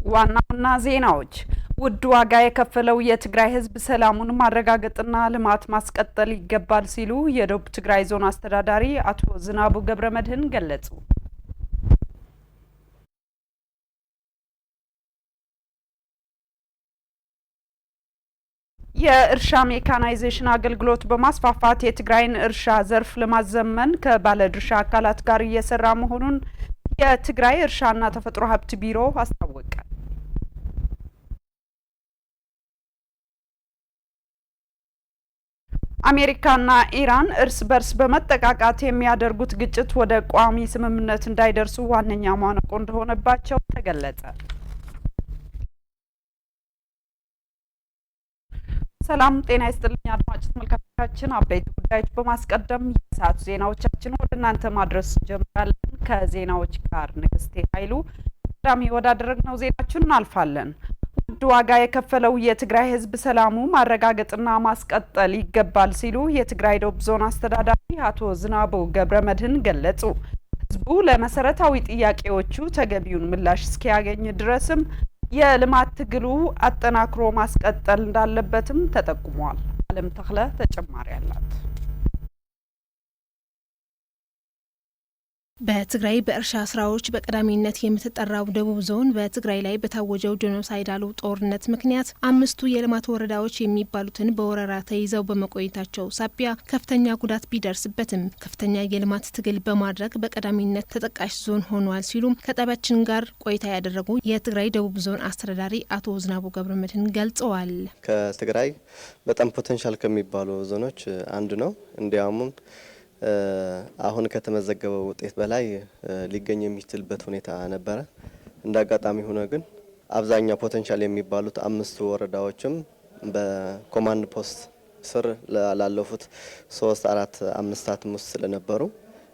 ዋናውና ዜናዎች ውድ ዋጋ የከፈለው የትግራይ ህዝብ ሰላሙን ማረጋገጥና ልማት ማስቀጠል ይገባል ሲሉ የደቡብ ትግራይ ዞን አስተዳዳሪ አቶ ዝናቡ ገብረመድህን ገለጹ። የእርሻ ሜካናይዜሽን አገልግሎት በማስፋፋት የትግራይን እርሻ ዘርፍ ለማዘመን ከባለድርሻ አካላት ጋር እየሰራ መሆኑን የትግራይ እርሻና ተፈጥሮ ሀብት ቢሮ አስታወቀ። አሜሪካና ኢራን እርስ በርስ በመጠቃቃት የሚያደርጉት ግጭት ወደ ቋሚ ስምምነት እንዳይደርሱ ዋነኛ ማነቆ እንደሆነባቸው ተገለጸ። ሰላም ጤና ይስጥልኝ አድማጭ ተመልካቾቻችን፣ አበይት ጉዳዮች በማስቀደም የሰዓቱ ዜናዎቻችን ወደ እናንተ ማድረስ ጀምራለን። ከዜናዎች ጋር ንግስቴ ኃይሉ ቀዳሚ ወዳደረግነው ዜናችን እናልፋለን። ውድ ዋጋ የከፈለው የትግራይ ህዝብ ሰላሙ ማረጋገጥና ማስቀጠል ይገባል ሲሉ የትግራይ ደቡብ ዞን አስተዳዳሪ አቶ ዝናቡ ገብረመድህን ገለጹ። ህዝቡ ለመሰረታዊ ጥያቄዎቹ ተገቢውን ምላሽ እስኪያገኝ ድረስም የልማት ትግሉ አጠናክሮ ማስቀጠል እንዳለበትም ተጠቁሟል። አለም ተክለ ተጨማሪ አላት። በትግራይ በእርሻ ስራዎች በቀዳሚነት የምትጠራው ደቡብ ዞን በትግራይ ላይ በታወጀው ጄኖሳይዳሉ ጦርነት ምክንያት 5ቱ የልማት ወረዳዎች የሚባሉትን በወረራ ተይዘው በመቆየታቸው ሳቢያ ከፍተኛ ጉዳት ቢደርስበትም ከፍተኛ የልማት ትግል በማድረግ በቀዳሚነት ተጠቃሽ ዞን ሆኗል ሲሉ ከጣቢያችን ጋር ቆይታ ያደረጉ የትግራይ ደቡብ ዞን አስተዳዳሪ አቶ ዝናቡ ገብረመድህን ገልጸዋል። ከትግራይ በጣም ፖቴንሻል ከሚባሉ ዞኖች አንዱ ነው። እንዲያውም አሁን ከተመዘገበው ውጤት በላይ ሊገኝ የሚችልበት ሁኔታ ነበረ። እንደ አጋጣሚ ሆኖ ግን አብዛኛው ፖቴንሻል የሚባሉት 5ቱ ወረዳዎችም በኮማንድ ፖስት ስር ላለፉት 3-4 አምስታት ውስጥ ስለነበሩ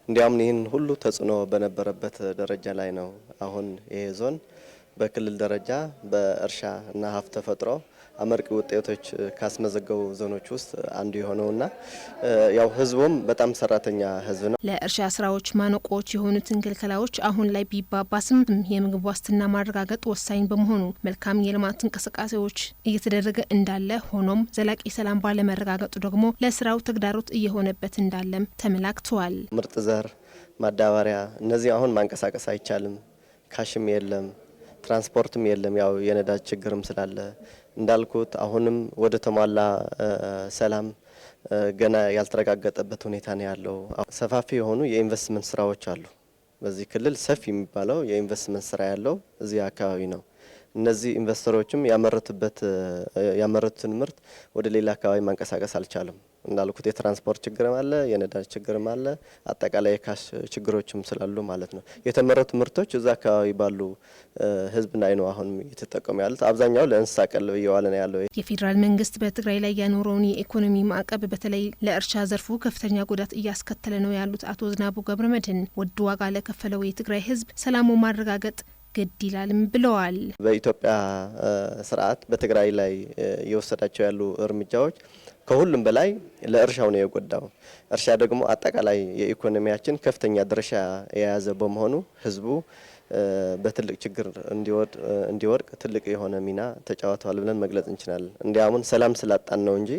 እንዲያውም ይህን ሁሉ ተጽዕኖ በነበረበት ደረጃ ላይ ነው አሁን ይሄ ዞን በክልል ደረጃ በእርሻ እና ሀብት ተፈጥሮ አመርቂ ውጤቶች ካስመዘገቡ ዞኖች ውስጥ አንዱ የሆነውና ያው ህዝቡም በጣም ሰራተኛ ህዝብ ነው። ለእርሻ ስራዎች ማነቆዎች የሆኑትን ክልከላዎች አሁን ላይ ቢባባስም የምግብ ዋስትና ማረጋገጥ ወሳኝ በመሆኑ መልካም የልማት እንቅስቃሴዎች እየተደረገ እንዳለ ሆኖም ዘላቂ ሰላም ባለመረጋገጡ ደግሞ ለስራው ተግዳሮት እየሆነበት እንዳለም ተመላክቷል። ምርጥ ዘር፣ ማዳበሪያ እነዚህ አሁን ማንቀሳቀስ አይቻልም። ካሽም የለም፣ ትራንስፖርትም የለም። ያው የነዳጅ ችግርም ስላለ እንዳልኩት አሁንም ወደ ተሟላ ሰላም ገና ያልተረጋገጠበት ሁኔታ ነው ያለው። ሰፋፊ የሆኑ የኢንቨስትመንት ስራዎች አሉ። በዚህ ክልል ሰፊ የሚባለው የኢንቨስትመንት ስራ ያለው እዚህ አካባቢ ነው። እነዚህ ኢንቨስተሮችም ያመረቱትን ምርት ወደ ሌላ አካባቢ ማንቀሳቀስ አልቻለም። እንዳልኩት የትራንስፖርት ችግርም አለ፣ የነዳጅ ችግርም አለ፣ አጠቃላይ የካሽ ችግሮችም ስላሉ ማለት ነው። የተመረቱ ምርቶች እዛ አካባቢ ባሉ ህዝብ ላይ ነው አሁን እየተጠቀሙ ያሉት። አብዛኛው ለእንስሳ ቀለብ እየዋለ ነው ያለው። የፌዴራል መንግስት በትግራይ ላይ ያኖረውን የኢኮኖሚ ማዕቀብ በተለይ ለእርሻ ዘርፉ ከፍተኛ ጉዳት እያስከተለ ነው ያሉት አቶ ዝናቡ ገብረመድህን ውድ ዋጋ ለከፈለው የትግራይ ህዝብ ሰላሙ ማረጋገጥ ግድ ይላልም ብለዋል። በኢትዮጵያ ስርዓት በትግራይ ላይ እየወሰዳቸው ያሉ እርምጃዎች ከሁሉም በላይ ለእርሻው ነው የጎዳው። እርሻ ደግሞ አጠቃላይ የኢኮኖሚያችን ከፍተኛ ድርሻ የያዘ በመሆኑ ህዝቡ በትልቅ ችግር እንዲወድቅ ትልቅ የሆነ ሚና ተጫውተዋል ብለን መግለጽ እንችላለን። እንዲያውም ሰላም ስላጣን ነው እንጂ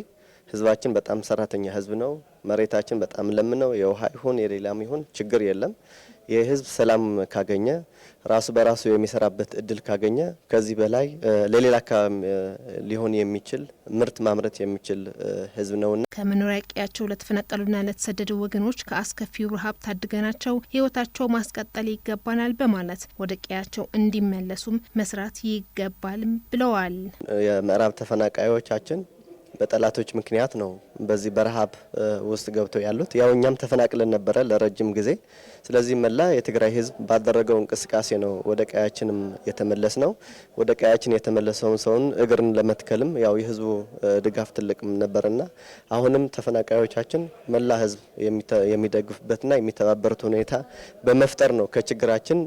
ህዝባችን በጣም ሰራተኛ ህዝብ ነው። መሬታችን በጣም ለም ነው። የውሃ ይሁን የሌላም ይሁን ችግር የለም። የህዝብ ሰላም ካገኘ ራሱ በራሱ የሚሰራበት እድል ካገኘ ከዚህ በላይ ለሌላ አካባቢ ሊሆን የሚችል ምርት ማምረት የሚችል ህዝብ ነውና ከመኖሪያ ቀያቸው ለተፈናቀሉና ለተሰደዱ ወገኖች ከአስከፊው ረሃብ ታድገናቸው ህይወታቸው ማስቀጠል ይገባናል በማለት ወደ ቀያቸው እንዲመለሱም መስራት ይገባልም ብለዋል። የምዕራብ ተፈናቃዮቻችን በጠላቶች ምክንያት ነው በዚህ በረሃብ ውስጥ ገብተው ያሉት። ያው እኛም ተፈናቅለን ነበረ ለረጅም ጊዜ። ስለዚህ መላ የትግራይ ህዝብ ባደረገው እንቅስቃሴ ነው ወደ ቀያችንም የተመለስ ነው። ወደ ቀያችን የተመለሰውን ሰውን እግርን ለመትከልም ያው የህዝቡ ድጋፍ ትልቅም ነበርና አሁንም ተፈናቃዮቻችን መላ ህዝብ የሚደግፍበትና የሚተባበሩት ሁኔታ በመፍጠር ነው ከችግራችን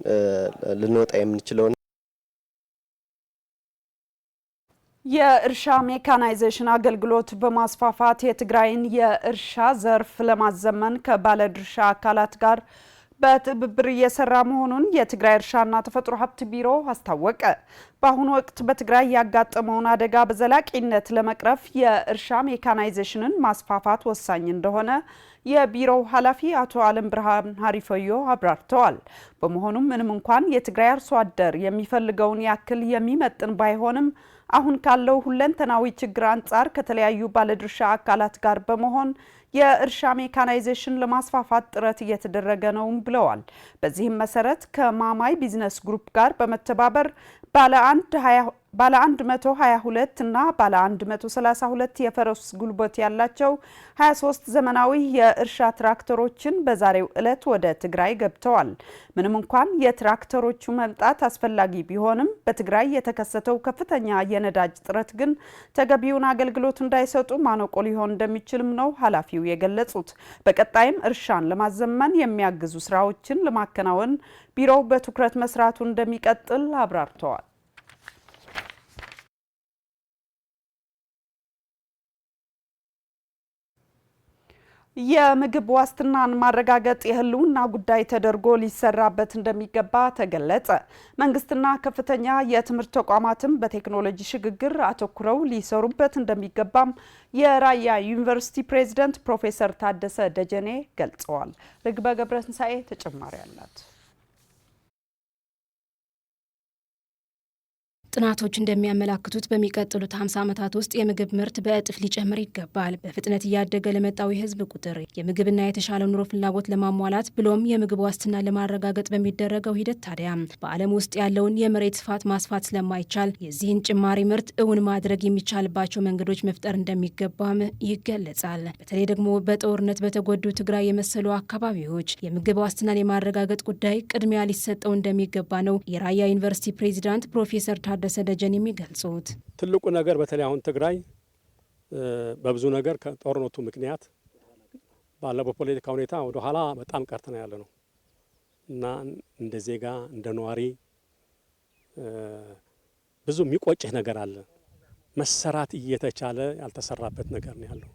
ልንወጣ የምንችለው። የእርሻ ሜካናይዜሽን አገልግሎት በማስፋፋት የትግራይን የእርሻ ዘርፍ ለማዘመን ከባለድርሻ አካላት ጋር በትብብር እየሰራ መሆኑን የትግራይ እርሻና ተፈጥሮ ሀብት ቢሮ አስታወቀ። በአሁኑ ወቅት በትግራይ ያጋጠመውን አደጋ በዘላቂነት ለመቅረፍ የእርሻ ሜካናይዜሽንን ማስፋፋት ወሳኝ እንደሆነ የቢሮው ኃላፊ አቶ አለም ብርሃን ሀሪፈዮ አብራርተዋል። በመሆኑም ምንም እንኳን የትግራይ አርሶ አደር የሚፈልገውን ያክል የሚመጥን ባይሆንም አሁን ካለው ሁለንተናዊ ችግር አንጻር ከተለያዩ ባለድርሻ አካላት ጋር በመሆን የእርሻ ሜካናይዜሽን ለማስፋፋት ጥረት እየተደረገ ነው ብለዋል። በዚህም መሰረት ከማማይ ቢዝነስ ግሩፕ ጋር በመተባበር ባለ 122 እና ባለ 132 የፈረስ ጉልበት ያላቸው 23 ዘመናዊ የእርሻ ትራክተሮችን በዛሬው ዕለት ወደ ትግራይ ገብተዋል። ምንም እንኳን የትራክተሮቹ መምጣት አስፈላጊ ቢሆንም በትግራይ የተከሰተው ከፍተኛ የነዳጅ እጥረት ግን ተገቢውን አገልግሎት እንዳይሰጡ ማነቆ ሊሆን እንደሚችልም ነው ኃላፊው የገለጹት። በቀጣይም እርሻን ለማዘመን የሚያግዙ ስራዎችን ለማከናወን ቢሮው በትኩረት መስራቱ እንደሚቀጥል አብራርተዋል። የምግብ ዋስትናን ማረጋገጥ የህልውና ጉዳይ ተደርጎ ሊሰራበት እንደሚገባ ተገለጸ። መንግስትና ከፍተኛ የትምህርት ተቋማትም በቴክኖሎጂ ሽግግር አተኩረው ሊሰሩበት እንደሚገባም የራያ ዩኒቨርሲቲ ፕሬዝዳንት ፕሮፌሰር ታደሰ ደጀኔ ገልጸዋል። ርግበ ገብረትንሳኤ ተጨማሪ አላት። ጥናቶች እንደሚያመላክቱት በሚቀጥሉት 50 ዓመታት ውስጥ የምግብ ምርት በእጥፍ ሊጨምር ይገባል። በፍጥነት እያደገ ለመጣው የህዝብ ቁጥር የምግብና የተሻለ ኑሮ ፍላጎት ለማሟላት ብሎም የምግብ ዋስትና ለማረጋገጥ በሚደረገው ሂደት ታዲያ በዓለም ውስጥ ያለውን የመሬት ስፋት ማስፋት ስለማይቻል የዚህን ጭማሪ ምርት እውን ማድረግ የሚቻልባቸው መንገዶች መፍጠር እንደሚገባም ይገለጻል። በተለይ ደግሞ በጦርነት በተጎዱ ትግራይ የመሰሉ አካባቢዎች የምግብ ዋስትናን የማረጋገጥ ጉዳይ ቅድሚያ ሊሰጠው እንደሚገባ ነው የራያ ዩኒቨርሲቲ ፕሬዚዳንት ፕሮፌሰር ታደሰ ደጀኔ የሚገልጹት። ትልቁ ነገር በተለይ አሁን ትግራይ በብዙ ነገር ከጦርነቱ ምክንያት ባለው በፖለቲካ ሁኔታ ወደ ኋላ በጣም ቀርተና ያለ ነው እና እንደ ዜጋ እንደ ነዋሪ ብዙ የሚቆጭህ ነገር አለ። መሰራት እየተቻለ ያልተሰራበት ነገር ነው ያለው።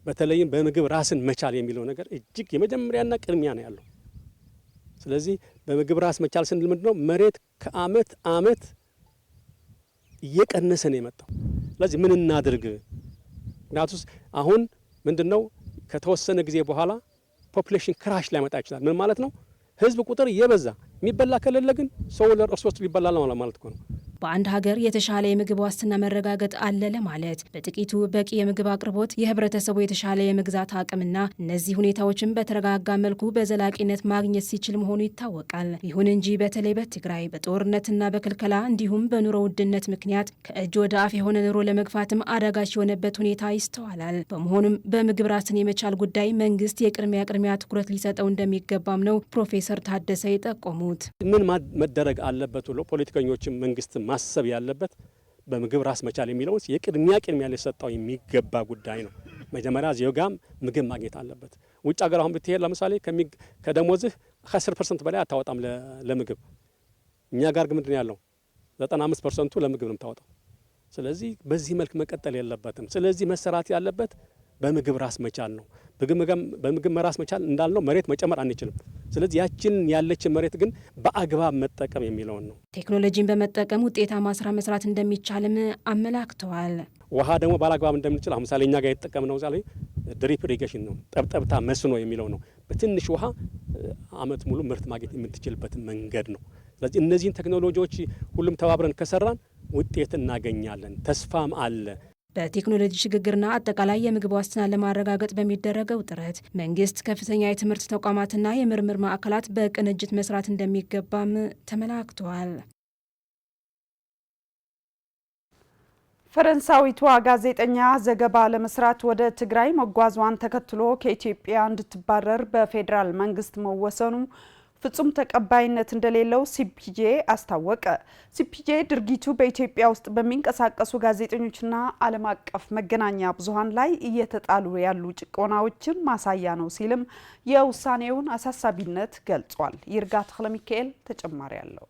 በተለይም በምግብ ራስን መቻል የሚለው ነገር እጅግ የመጀመሪያና ቅድሚያ ነው ያለው። ስለዚህ በምግብ ራስ መቻል ስንል ምንድነው? መሬት ከአመት አመት እየቀነሰ ነው የመጣው። ስለዚህ ምን እናድርግ? ምክንያቱም አሁን ምንድነው ከተወሰነ ጊዜ በኋላ ፖፑሌሽን ክራሽ ሊያመጣ ይችላል። ምን ማለት ነው? ህዝብ ቁጥር እየበዛ የሚበላ ከሌለ ግን ሰው ለእርስ በርሱ ሊበላል ማለት ነው። በአንድ ሀገር የተሻለ የምግብ ዋስትና መረጋገጥ አለ ለማለት በጥቂቱ በቂ የምግብ አቅርቦት፣ የህብረተሰቡ የተሻለ የመግዛት አቅምና እነዚህ ሁኔታዎችን በተረጋጋ መልኩ በዘላቂነት ማግኘት ሲችል መሆኑ ይታወቃል። ይሁን እንጂ በተለይ በትግራይ በጦርነትና በክልከላ እንዲሁም በኑሮ ውድነት ምክንያት ከእጅ ወደ አፍ የሆነ ኑሮ ለመግፋትም አዳጋች የሆነበት ሁኔታ ይስተዋላል። በመሆኑም በምግብ ራስን የመቻል ጉዳይ መንግስት የቅድሚያ ትኩረት ሊሰጠው እንደሚገባም ነው ፕሮፌሰር ታደሰ የጠቆሙት። ምን መደረግ አለበት ብሎ ፖለቲከኞችም መንግስት ማሰብ ያለበት በምግብ ራስ መቻል የሚለው የቅድሚያ ሊሰጠው የሚገባ ጉዳይ ነው። መጀመሪያ ዜጋም ምግብ ማግኘት አለበት። ውጭ ሀገር አሁን ብትሄድ ለምሳሌ ከደሞዝህ 10% በላይ አታወጣም ለምግብ። እኛ ጋር ግን ምንድን ያለው 95% ለምግብ ነው የምታወጣው። ስለዚህ በዚህ መልክ መቀጠል የለበትም። ስለዚህ መሰራት ያለበት በምግብ ራስ መቻል ነው። በምግብ ራስ መቻል እንዳልነው መሬት መጨመር አንችልም። ስለዚህ ያችን ያለችን መሬት ግን በአግባብ መጠቀም የሚለውን ነው። ቴክኖሎጂን በመጠቀም ውጤታማ ስራ መስራት እንደሚቻልም አመላክተዋል። ውሃ ደግሞ ባላግባብ እንደምንችል አሁን ምሳሌ እኛ ጋር የተጠቀምነው ዛሬ ድሪፕ ኢሪጌሽን ነው፣ ጠብጠብታ መስኖ የሚለው ነው። በትንሽ ውሃ አመት ሙሉ ምርት ማግኘት የምትችልበት መንገድ ነው። ስለዚህ እነዚህን ቴክኖሎጂዎች ሁሉም ተባብረን ከሰራን ውጤት እናገኛለን፣ ተስፋም አለ። በቴክኖሎጂ ሽግግርና አጠቃላይ የምግብ ዋስትና ለማረጋገጥ በሚደረገው ጥረት መንግስት፣ ከፍተኛ የትምህርት ተቋማትና የምርምር ማዕከላት በቅንጅት መስራት እንደሚገባም ተመላክቷል። ፈረንሳዊቷ ጋዜጠኛ ዘገባ ለመስራት ወደ ትግራይ መጓዟን ተከትሎ ከኢትዮጵያ እንድትባረር በፌዴራል መንግስት መወሰኑ ፍጹም ተቀባይነት እንደሌለው ሲፒጄ አስታወቀ። ሲፒጄ ድርጊቱ በኢትዮጵያ ውስጥ በሚንቀሳቀሱ ጋዜጠኞችና ዓለም አቀፍ መገናኛ ብዙሃን ላይ እየተጣሉ ያሉ ጭቆናዎችን ማሳያ ነው ሲልም የውሳኔውን አሳሳቢነት ገልጿል። ይርጋ ተክለ ሚካኤል ተጨማሪ አለው።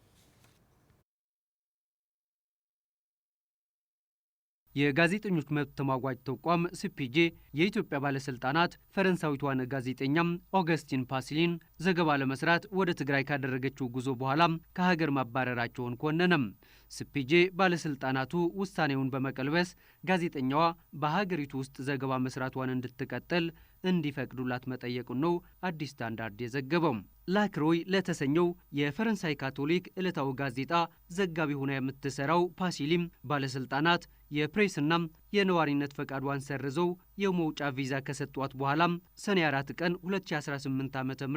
የጋዜጠኞች መብት ተሟጋች ተቋም ሲፒጄ የኢትዮጵያ ባለስልጣናት ፈረንሳዊቷን ጋዜጠኛም ኦገስቲን ፓሲሊን ዘገባ ለመስራት ወደ ትግራይ ካደረገችው ጉዞ በኋላ ከሀገር ማባረራቸውን ኮነነም። ሲፒጄ ባለስልጣናቱ ውሳኔውን በመቀልበስ ጋዜጠኛዋ በሀገሪቱ ውስጥ ዘገባ መስራቷን እንድትቀጥል እንዲፈቅዱላት መጠየቁን ነው አዲስ ስታንዳርድ የዘገበው። ላክሮይ ለተሰኘው የፈረንሳይ ካቶሊክ ዕለታዊ ጋዜጣ ዘጋቢ ሆና የምትሰራው ፓሲሊም ባለስልጣናት የፕሬስና የነዋሪነት ፈቃዷን ሰርዘው የመውጫ ቪዛ ከሰጧት በኋላ ሰኔ 4 ቀን 2018 ዓ.ም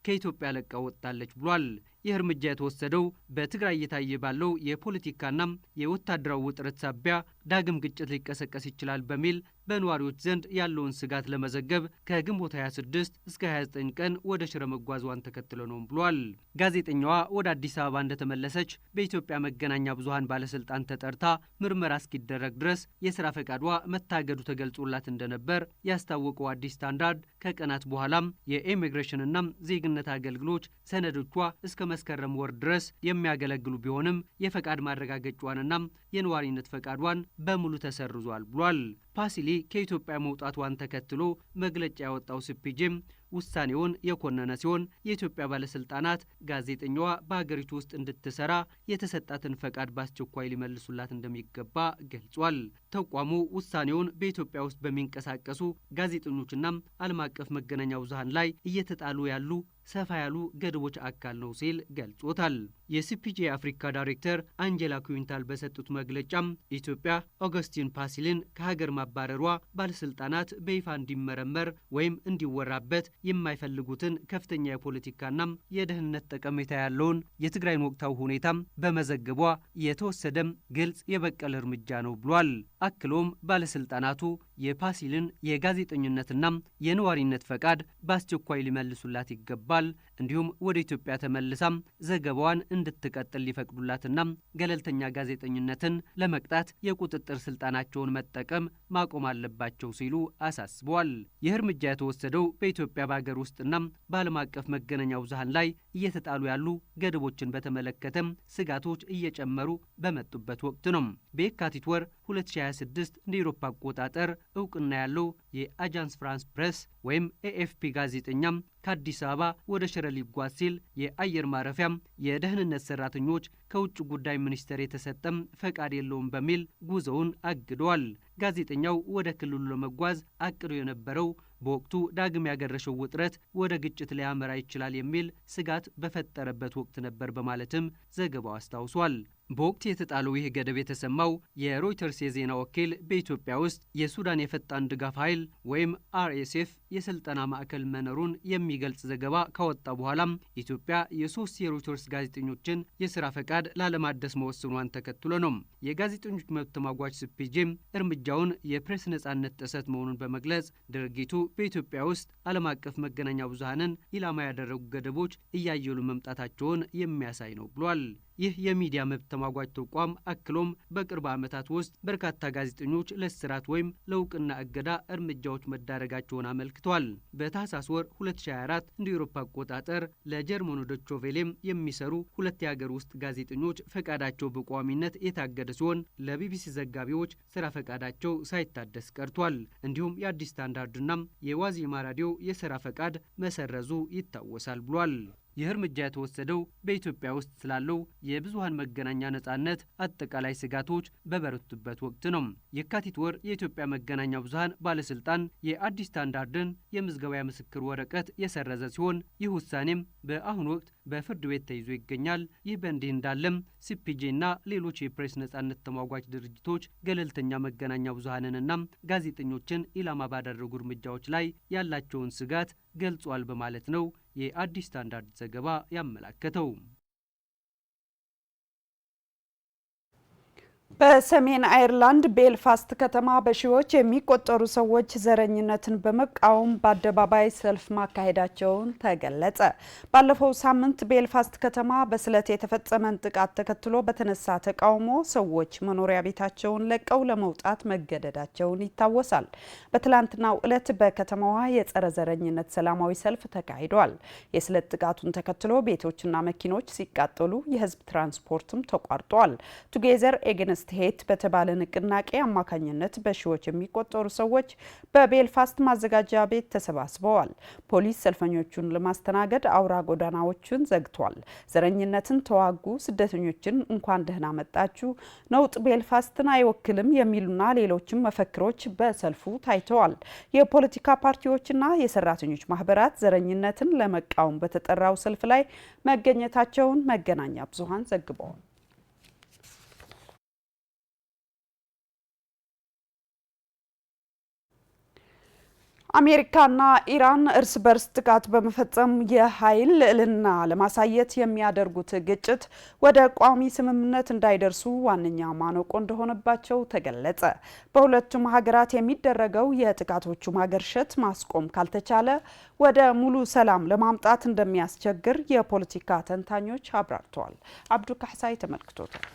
ከኢትዮጵያ ለቃ ወጣለች ብሏል። ይህ እርምጃ የተወሰደው በትግራይ እየታየ ባለው የፖለቲካና የወታደራዊ ውጥረት ሳቢያ ዳግም ግጭት ሊቀሰቀስ ይችላል በሚል በነዋሪዎች ዘንድ ያለውን ስጋት ለመዘገብ ከግንቦት 26 እስከ 29 ቀን ወደ ሽረ መጓዟን ተከትሎ ነው ብሏል። ጋዜጠኛዋ ወደ አዲስ አበባ እንደተመለሰች በኢትዮጵያ መገናኛ ብዙሃን ባለስልጣን ተጠርታ ምርመራ እስኪደረግ ድረስ የስራ ፈቃዷ መታገዱ ተገልጾላት እንደነበር ያስታወቀው አዲስ ስታንዳርድ ከቀናት በኋላም የኢሚግሬሽንና ዜግነት አገልግሎት ሰነዶቿ እስከ መስከረም ወር ድረስ የሚያገለግሉ ቢሆንም የፈቃድ ማረጋገጫዋንና የነዋሪነት ፈቃዷን በሙሉ ተሰርዟል ብሏል። ፓሲሊ ከኢትዮጵያ መውጣቷን ተከትሎ መግለጫ ያወጣው ሲፒጄም ውሳኔውን የኮነነ ሲሆን የኢትዮጵያ ባለስልጣናት ጋዜጠኛዋ በሀገሪቱ ውስጥ እንድትሰራ የተሰጣትን ፈቃድ በአስቸኳይ ሊመልሱላት እንደሚገባ ገልጿል። ተቋሙ ውሳኔውን በኢትዮጵያ ውስጥ በሚንቀሳቀሱ ጋዜጠኞችና ዓለም አቀፍ መገናኛ ብዙሃን ላይ እየተጣሉ ያሉ ሰፋ ያሉ ገደቦች አካል ነው ሲል ገልጾታል። የሲፒጄ አፍሪካ ዳይሬክተር አንጀላ ኩዊንታል በሰጡት መግለጫም ኢትዮጵያ ኦገስቲን ፓሲሊን ከሀገር ማባረሯ ባለስልጣናት በይፋ እንዲመረመር ወይም እንዲወራበት የማይፈልጉትን ከፍተኛ የፖለቲካና የደህንነት ጠቀሜታ ያለውን የትግራይን ወቅታዊ ሁኔታም በመዘገቧ የተወሰደም ግልጽ የበቀል እርምጃ ነው ብሏል። አክሎም ባለስልጣናቱ የፓሲልን የጋዜጠኝነትና የነዋሪነት ፈቃድ በአስቸኳይ ሊመልሱላት ይገባል፣ እንዲሁም ወደ ኢትዮጵያ ተመልሳም ዘገባዋን እንድትቀጥል ሊፈቅዱላትና ገለልተኛ ጋዜጠኝነትን ለመቅጣት የቁጥጥር ስልጣናቸውን መጠቀም ማቆም አለባቸው ሲሉ አሳስበዋል። ይህ እርምጃ የተወሰደው በኢትዮጵያ በሀገር ውስጥና በዓለም አቀፍ መገናኛ ብዙሃን ላይ እየተጣሉ ያሉ ገደቦችን በተመለከተም ስጋቶች እየጨመሩ በመጡበት ወቅት ነው። በየካቲት ወር 2026 እንደ አውሮፓ አቆጣጠር እውቅና ያለው የአጃንስ ፍራንስ ፕሬስ ወይም ኤኤፍፒ ጋዜጠኛም ከአዲስ አበባ ወደ ሽረ ሊጓዝ ሲል የአየር ማረፊያም የደህንነት ሰራተኞች ከውጭ ጉዳይ ሚኒስቴር የተሰጠም ፈቃድ የለውም በሚል ጉዞውን አግደዋል። ጋዜጠኛው ወደ ክልሉ ለመጓዝ አቅዶ የነበረው በወቅቱ ዳግም ያገረሸው ውጥረት ወደ ግጭት ሊያመራ ይችላል የሚል ስጋት በፈጠረበት ወቅት ነበር በማለትም ዘገባው አስታውሷል። በወቅት የተጣለው ይህ ገደብ የተሰማው የሮይተርስ የዜና ወኪል በኢትዮጵያ ውስጥ የሱዳን የፈጣን ድጋፍ ኃይል ወይም አርኤስኤፍ የስልጠና ማዕከል መኖሩን የሚገልጽ ዘገባ ካወጣ በኋላም ኢትዮጵያ የሶስት የሮይተርስ ጋዜጠኞችን የስራ ፈቃድ ላለማደስ መወሰኗን ተከትሎ ነው። የጋዜጠኞች መብት ተሟጋች ሲፒጄም እርምጃውን የፕሬስ ነጻነት ጥሰት መሆኑን በመግለጽ ድርጊቱ በኢትዮጵያ ውስጥ ዓለም አቀፍ መገናኛ ብዙሃንን ኢላማ ያደረጉ ገደቦች እያየሉ መምጣታቸውን የሚያሳይ ነው ብሏል። ይህ የሚዲያ መብት ተሟጋች ተቋም አክሎም በቅርብ ዓመታት ውስጥ በርካታ ጋዜጠኞች ለእስራት ወይም ለእውቅና እገዳ እርምጃዎች መዳረጋቸውን አመልክቷል። በታህሳስ ወር 2024 እንደ አውሮፓ አቆጣጠር ለጀርመኑ ዶቼ ቬሌም የሚሰሩ ሁለት የሀገር ውስጥ ጋዜጠኞች ፈቃዳቸው በቋሚነት የታገደ ሲሆን ለቢቢሲ ዘጋቢዎች ስራ ፈቃዳቸው ሳይታደስ ቀርቷል። እንዲሁም የአዲስ ስታንዳርድና የዋዜማ ራዲዮ የስራ ፈቃድ መሰረዙ ይታወሳል ብሏል። ይህ እርምጃ የተወሰደው በኢትዮጵያ ውስጥ ስላለው የብዙሃን መገናኛ ነጻነት አጠቃላይ ስጋቶች በበረቱበት ወቅት ነው። የካቲት ወር የኢትዮጵያ መገናኛ ብዙሃን ባለስልጣን የአዲስ ስታንዳርድን የምዝገባ ምስክር ወረቀት የሰረዘ ሲሆን ይህ ውሳኔም በአሁኑ ወቅት በፍርድ ቤት ተይዞ ይገኛል። ይህ በእንዲህ እንዳለም ሲፒጄና ሌሎች የፕሬስ ነጻነት ተሟጋች ድርጅቶች ገለልተኛ መገናኛ ብዙሃንንና ጋዜጠኞችን ኢላማ ባደረጉ እርምጃዎች ላይ ያላቸውን ስጋት ገልጿል በማለት ነው የአዲስ ስታንዳርድ ዘገባ ያመላከተው። በሰሜን አይርላንድ ቤልፋስት ከተማ በሺዎች የሚቆጠሩ ሰዎች ዘረኝነትን በመቃወም በአደባባይ ሰልፍ ማካሄዳቸውን ተገለጸ። ባለፈው ሳምንት ቤልፋስት ከተማ በስለት የተፈጸመን ጥቃት ተከትሎ በተነሳ ተቃውሞ ሰዎች መኖሪያ ቤታቸውን ለቀው ለመውጣት መገደዳቸውን ይታወሳል። በትላንትናው ዕለት በከተማዋ የጸረ ዘረኝነት ሰላማዊ ሰልፍ ተካሂዷል። የስለት ጥቃቱን ተከትሎ ቤቶችና መኪኖች ሲቃጠሉ የህዝብ ትራንስፖርትም ተቋርጧል። ቱጌዘር ኤገንስት አጌንስት ሄት በተባለ ንቅናቄ አማካኝነት በሺዎች የሚቆጠሩ ሰዎች በቤልፋስት ማዘጋጃ ቤት ተሰባስበዋል። ፖሊስ ሰልፈኞቹን ለማስተናገድ አውራ ጎዳናዎችን ዘግቷል። ዘረኝነትን ተዋጉ፣ ስደተኞችን እንኳን ደህና መጣችሁ፣ ነውጥ ቤልፋስትን አይወክልም የሚሉና ሌሎችም መፈክሮች በሰልፉ ታይተዋል። የፖለቲካ ፓርቲዎችና የሰራተኞች ማህበራት ዘረኝነትን ለመቃወም በተጠራው ሰልፍ ላይ መገኘታቸውን መገናኛ ብዙሃን ዘግበዋል። አሜሪካና ኢራን እርስ በርስ ጥቃት በመፈጸም የኃይል ልዕልና ለማሳየት የሚያደርጉት ግጭት ወደ ቋሚ ስምምነት እንዳይደርሱ ዋነኛ ማነቆ እንደሆነባቸው ተገለጸ። በሁለቱም ሀገራት የሚደረገው የጥቃቶቹ ማገርሸት ማስቆም ካልተቻለ ወደ ሙሉ ሰላም ለማምጣት እንደሚያስቸግር የፖለቲካ ተንታኞች አብራርተዋል። አብዱ ካህሳይ ተመልክቶታል።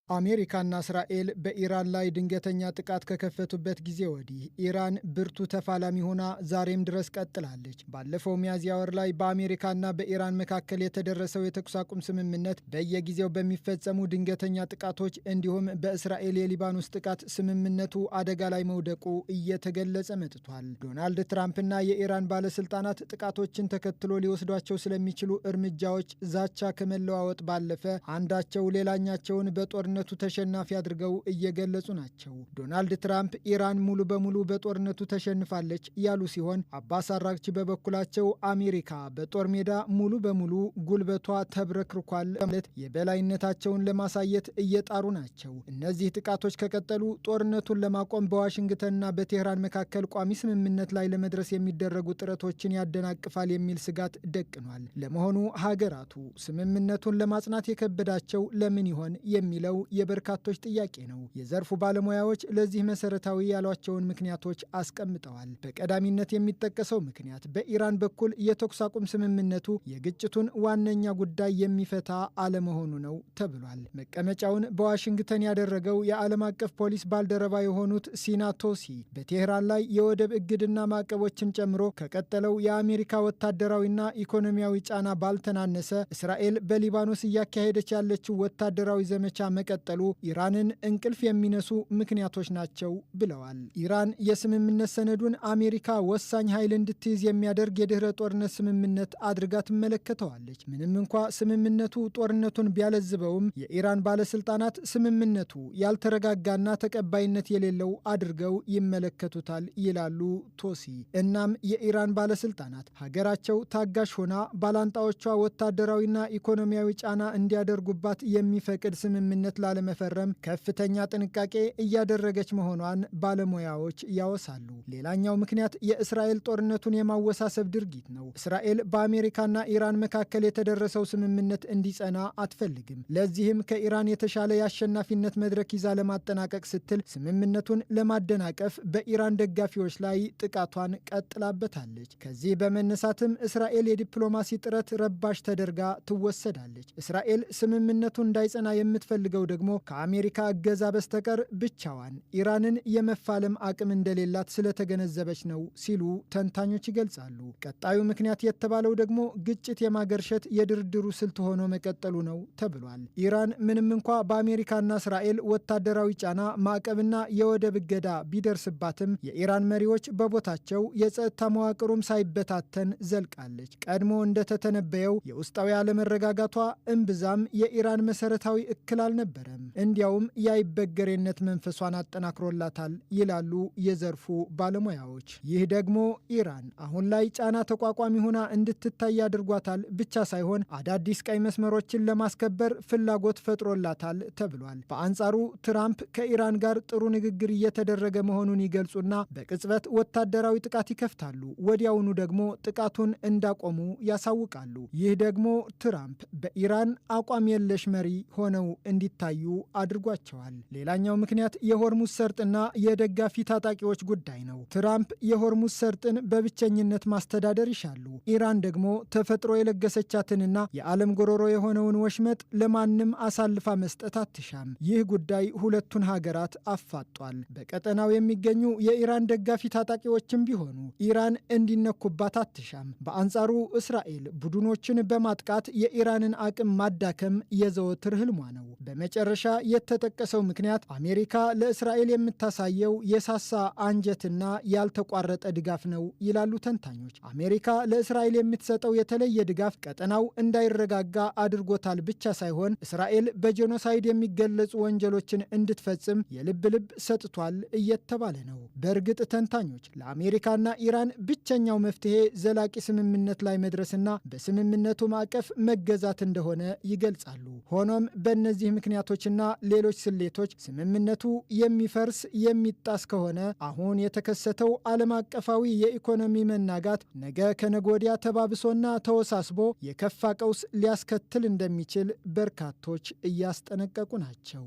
አሜሪካና እስራኤል በኢራን ላይ ድንገተኛ ጥቃት ከከፈቱበት ጊዜ ወዲህ ኢራን ብርቱ ተፋላሚ ሆና ዛሬም ድረስ ቀጥላለች። ባለፈው ሚያዝያ ወር ላይ በአሜሪካና በኢራን መካከል የተደረሰው የተኩስ አቁም ስምምነት በየጊዜው በሚፈጸሙ ድንገተኛ ጥቃቶች እንዲሁም በእስራኤል የሊባኖስ ጥቃት ስምምነቱ አደጋ ላይ መውደቁ እየተገለጸ መጥቷል። ዶናልድ ትራምፕና የኢራን ባለስልጣናት ጥቃቶችን ተከትሎ ሊወስዷቸው ስለሚችሉ እርምጃዎች ዛቻ ከመለዋወጥ ባለፈ አንዳቸው ሌላኛቸውን በጦርነቱ ተሸናፊ አድርገው እየገለጹ ናቸው። ዶናልድ ትራምፕ ኢራን ሙሉ በሙሉ በጦርነቱ ተሸንፋለች ያሉ ሲሆን አባስ አራግቺ በበኩላቸው አሜሪካ በጦር ሜዳ ሙሉ በሙሉ ጉልበቷ ተብረክርኳል ማለት የበላይነታቸውን ለማሳየት እየጣሩ ናቸው። እነዚህ ጥቃቶች ከቀጠሉ ጦርነቱን ለማቆም በዋሽንግተንና በቴህራን መካከል ቋሚ ስምምነት ላይ ለመድረስ የሚደረጉ ጥረቶችን ያደናቅፋል የሚል ስጋት ደቅኗል። ለመሆኑ ሀገራቱ ስምምነቱን ለማጽናት የከበዳቸው ለምን ይሆን የሚለው የበርካቶች ጥያቄ ነው። የዘርፉ ባለሙያዎች ለዚህ መሰረታዊ ያሏቸውን ምክንያቶች አስቀምጠዋል። በቀዳሚነት የሚጠቀሰው ምክንያት በኢራን በኩል የተኩስ አቁም ስምምነቱ የግጭቱን ዋነኛ ጉዳይ የሚፈታ አለመሆኑ ነው ተብሏል። መቀመጫውን በዋሽንግተን ያደረገው የዓለም አቀፍ ፖሊስ ባልደረባ የሆኑት ሲና ቶሲ በቴህራን ላይ የወደብ እግድና ማዕቀቦችን ጨምሮ ከቀጠለው የአሜሪካ ወታደራዊና ኢኮኖሚያዊ ጫና ባልተናነሰ እስራኤል በሊባኖስ እያካሄደች ያለችው ወታደራዊ ዘመቻ መቀጠሉ ኢራንን እንቅልፍ የሚነሱ ምክንያቶች ናቸው ብለዋል። ኢራን የስምምነት ሰነዱን አሜሪካ ወሳኝ ኃይል እንድትይዝ የሚያደርግ የድህረ ጦርነት ስምምነት አድርጋ ትመለከተዋለች። ምንም እንኳ ስምምነቱ ጦርነቱን ቢያለዝበውም የኢራን ባለስልጣናት ስምምነቱ ያልተረጋጋና ተቀባይነት የሌለው አድርገው ይመለከቱታል ይላሉ ቶሲ። እናም የኢራን ባለስልጣናት ሀገራቸው ታጋሽ ሆና ባላንጣዎቿ ወታደራዊና ኢኮኖሚያዊ ጫና እንዲያደርጉባት የሚፈቅድ ስምምነት ላለመፈረም ከፍተኛ ጥንቃቄ እያደረገች መሆኗን ባለሙያዎች ያወሳሉ። ሌላኛው ምክንያት የእስራኤል ጦርነቱን የማወሳሰብ ድርጊት ነው። እስራኤል በአሜሪካና ኢራን መካከል የተደረሰው ስምምነት እንዲጸና አትፈልግም። ለዚህም ከኢራን የተሻለ የአሸናፊነት መድረክ ይዛ ለማጠናቀቅ ስትል ስምምነቱን ለማደናቀፍ በኢራን ደጋፊዎች ላይ ጥቃቷን ቀጥላበታለች። ከዚህ በመነሳትም እስራኤል የዲፕሎማሲ ጥረት ረባሽ ተደርጋ ትወሰዳለች። እስራኤል ስምምነቱን እንዳይጸና የምትፈልገው ደግሞ ከአሜሪካ እገዛ በስተቀር ብቻዋን ኢራንን የመፋለም አቅም እንደሌላት ስለተገነዘበች ነው ሲሉ ተንታኞች ይገልጻሉ። ቀጣዩ ምክንያት የተባለው ደግሞ ግጭት የማገርሸት የድርድሩ ስልት ሆኖ መቀጠሉ ነው ተብሏል። ኢራን ምንም እንኳ በአሜሪካና እስራኤል ወታደራዊ ጫና ማዕቀብና የወደብ እገዳ ቢደርስባትም የኢራን መሪዎች በቦታቸው የጸጥታ መዋቅሩም ሳይበታተን ዘልቃለች። ቀድሞ እንደተተነበየው የውስጣዊ አለመረጋጋቷ እምብዛም የኢራን መሰረታዊ እክል አልነበረም። እንዲያውም የአይበገሬነት መንፈሷን አጠናክሮላታል ይላሉ የዘርፉ ባለሙያዎች። ይህ ደግሞ ኢራን አሁን ላይ ጫና ተቋቋሚ ሆና እንድትታይ አድርጓታል ብቻ ሳይሆን አዳዲስ ቀይ መስመሮችን ለማስከበር ፍላጎት ፈጥሮላታል ተብሏል። በአንጻሩ ትራምፕ ከኢራን ጋር ጥሩ ንግግር እየተደረገ መሆኑን ይገልጹና በቅጽበት ወታደራዊ ጥቃት ይከፍታሉ። ወዲያውኑ ደግሞ ጥቃቱን እንዳቆሙ ያሳውቃሉ። ይህ ደግሞ ትራምፕ በኢራን አቋም የለሽ መሪ ሆነው እንዲታይ እንዲታዩ አድርጓቸዋል። ሌላኛው ምክንያት የሆርሙዝ ሰርጥና የደጋፊ ታጣቂዎች ጉዳይ ነው። ትራምፕ የሆርሙዝ ሰርጥን በብቸኝነት ማስተዳደር ይሻሉ። ኢራን ደግሞ ተፈጥሮ የለገሰቻትንና የዓለም ጎሮሮ የሆነውን ወሽመጥ ለማንም አሳልፋ መስጠት አትሻም። ይህ ጉዳይ ሁለቱን ሀገራት አፋጧል። በቀጠናው የሚገኙ የኢራን ደጋፊ ታጣቂዎችም ቢሆኑ ኢራን እንዲነኩባት አትሻም። በአንጻሩ እስራኤል ቡድኖችን በማጥቃት የኢራንን አቅም ማዳከም የዘወትር ህልሟ ነው። በመጨረሻ የተጠቀሰው ምክንያት አሜሪካ ለእስራኤል የምታሳየው የሳሳ አንጀትና ያልተቋረጠ ድጋፍ ነው ይላሉ ተንታኞች። አሜሪካ ለእስራኤል የምትሰጠው የተለየ ድጋፍ ቀጠናው እንዳይረጋጋ አድርጎታል ብቻ ሳይሆን እስራኤል በጄኖሳይድ የሚገለጹ ወንጀሎችን እንድትፈጽም የልብ ልብ ሰጥቷል እየተባለ ነው። በእርግጥ ተንታኞች ለአሜሪካና ኢራን ብቸኛው መፍትሄ ዘላቂ ስምምነት ላይ መድረስና በስምምነቱ ማዕቀፍ መገዛት እንደሆነ ይገልጻሉ። ሆኖም በእነዚህ ምክንያቶችና ሌሎች ስሌቶች ስምምነቱ የሚፈርስ የሚጣስ ከሆነ አሁን የተከሰተው ዓለም አቀፋዊ የኢኮኖሚ መናጋት ነገ ከነጎዲያ ተባብሶና ተወሳስቦ የከፋ ቀውስ ሊያስከትል እንደሚችል በርካቶች እያስጠነቀቁ ናቸው።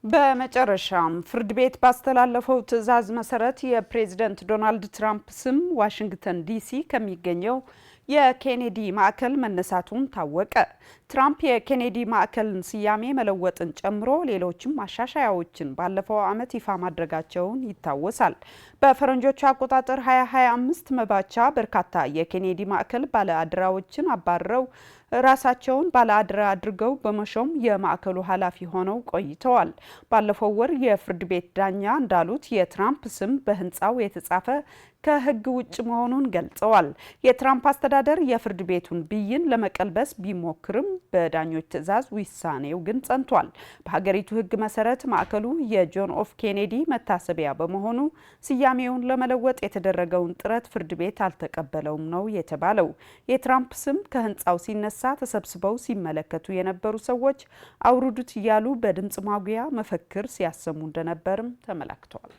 በመጨረሻም ፍርድ ቤት ባስተላለፈው ትዕዛዝ መሰረት የፕሬዝዳንት ዶናልድ ትራምፕ ስም ዋሽንግተን ዲሲ ከሚገኘው የኬኔዲ ማዕከል መነሳቱን ታወቀ። ትራምፕ የኬኔዲ ማዕከልን ስያሜ መለወጥን ጨምሮ ሌሎችም ማሻሻያዎችን ባለፈው ዓመት ይፋ ማድረጋቸውን ይታወሳል። በፈረንጆቹ አቆጣጠር 2025 መባቻ በርካታ የኬኔዲ ማዕከል ባለአደራዎችን አባረው ራሳቸውን ባለአደራ አድርገው በመሾም የማዕከሉ ኃላፊ ሆነው ቆይተዋል። ባለፈው ወር የፍርድ ቤት ዳኛ እንዳሉት የትራምፕ ስም በህንፃው የተጻፈ ከህግ ውጭ መሆኑን ገልጸዋል። የትራምፕ አስተዳደር የፍርድ ቤቱን ብይን ለመቀልበስ ቢሞክርም በዳኞች ትዕዛዝ ውሳኔው ግን ጸንቷል። በሀገሪቱ ህግ መሰረት ማዕከሉ የጆን ኤፍ ኬኔዲ መታሰቢያ በመሆኑ ስያሜውን ለመለወጥ የተደረገውን ጥረት ፍርድ ቤት አልተቀበለውም ነው የተባለው። የትራምፕ ስም ከህንፃው ሲነሳ ተሰብስበው ሲመለከቱ የነበሩ ሰዎች አውርዱት እያሉ በድምፅ ማጉያ መፈክር ሲያሰሙ እንደነበርም ተመላክቷል።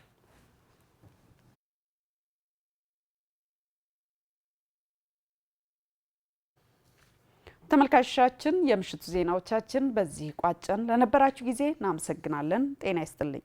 ተመልካቾቻችን የምሽቱ ዜናዎቻችን በዚህ ቋጨን። ለነበራችሁ ጊዜ እናመሰግናለን። ጤና ይስጥልኝ።